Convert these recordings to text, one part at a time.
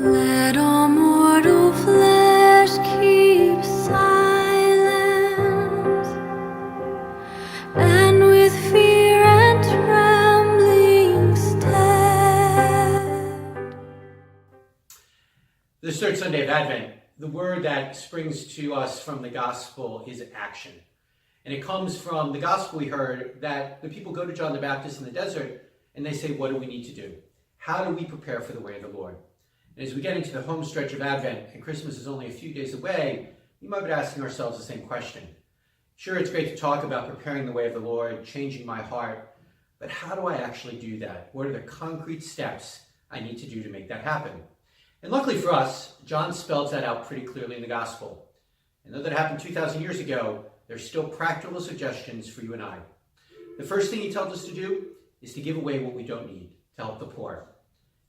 Let all mortal flesh keep silence, and with fear and trembling stand. This third Sunday of Advent, the word that springs to us from the gospel is action. And it comes from the gospel we heard that the people go to John the Baptist in the desert and they say, what do we need to do? How do we prepare for the way of the Lord? And as we get into the home stretch of Advent and Christmas is only a few days away, we might be asking ourselves the same question. Sure, it's great to talk about preparing the way of the Lord, changing my heart, but how do I actually do that? What are the concrete steps I need to do to make that happen? And luckily for us, John spells that out pretty clearly in the gospel. And though that happened 2,000 years ago, there's still practical suggestions for you and I. The first thing he tells us to do is to give away what we don't need to help the poor.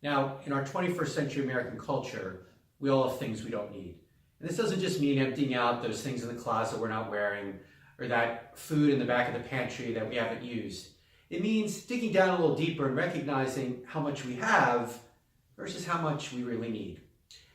Now, in our 21st century American culture, we all have things we don't need. And this doesn't just mean emptying out those things in the closet we're not wearing, or that food in the back of the pantry that we haven't used. It means digging down a little deeper and recognizing how much we have versus how much we really need.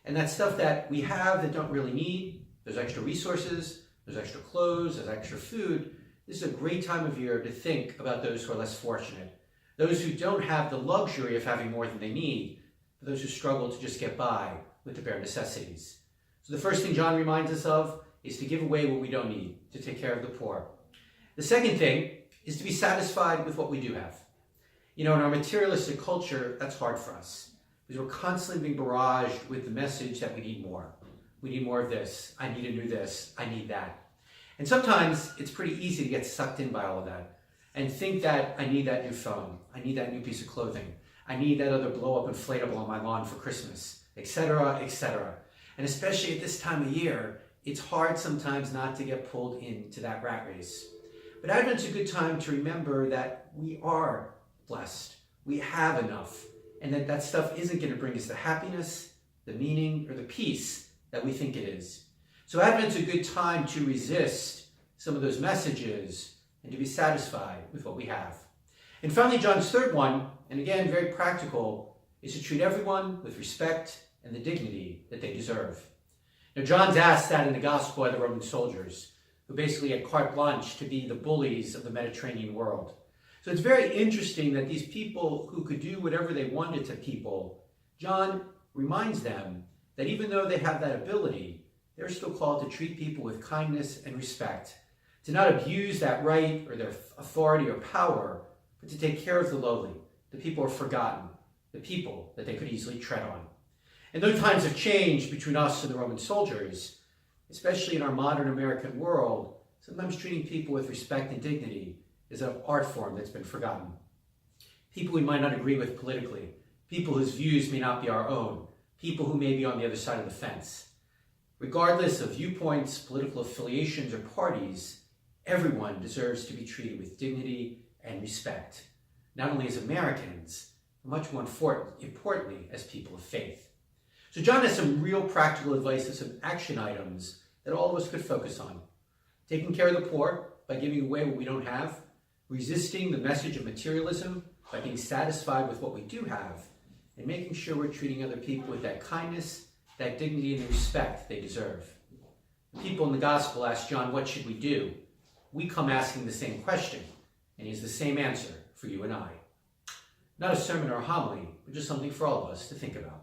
And that stuff that we have that don't really need, those extra resources, those extra clothes, those extra food, this is a great time of year to think about those who are less fortunate. Those who don't have the luxury of having more than they need, but those who struggle to just get by with the bare necessities. So the first thing John reminds us of is to give away what we don't need, to take care of the poor. The second thing is to be satisfied with what we do have. You know, in our materialistic culture, that's hard for us because we're constantly being barraged with the message that we need more. We need more of this. I need to do this. I need that. And sometimes it's pretty easy to get sucked in by all of that and think that I need that new phone. I need that new piece of clothing. I need that other blow-up inflatable on my lawn for Christmas, etc., etc. And especially at this time of year, it's hard sometimes not to get pulled into that rat race. But Advent's a good time to remember that we are blessed. We have enough. And that stuff isn't going to bring us the happiness, the meaning, or the peace that we think it is. So Advent's a good time to resist some of those messages and to be satisfied with what we have. And finally, John's third one, and again, very practical, is to treat everyone with respect and the dignity that they deserve. Now, John's asked that in the gospel by the Roman soldiers, who basically had carte blanche to be the bullies of the Mediterranean world. So it's very interesting that these people who could do whatever they wanted to people, John reminds them that even though they have that ability, they're still called to treat people with kindness and respect, to not abuse that right or their authority or power, but to take care of the lowly, the people who are forgotten, the people that they could easily tread on. And though times have changed between us and the Roman soldiers, especially in our modern American world, sometimes treating people with respect and dignity is an art form that's been forgotten. People we might not agree with politically, people whose views may not be our own, people who may be on the other side of the fence. Regardless of viewpoints, political affiliations, or parties, everyone deserves to be treated with dignity and respect, not only as Americans, but much more importantly, as people of faith. So John has some real practical advice and some action items that all of us could focus on. Taking care of the poor by giving away what we don't have, resisting the message of materialism by being satisfied with what we do have, and making sure we're treating other people with that kindness, that dignity, and the respect they deserve. The people in the gospel ask John, what should we do? We come asking the same question, and he has the same answer for you and I. Not a sermon or a homily, but just something for all of us to think about.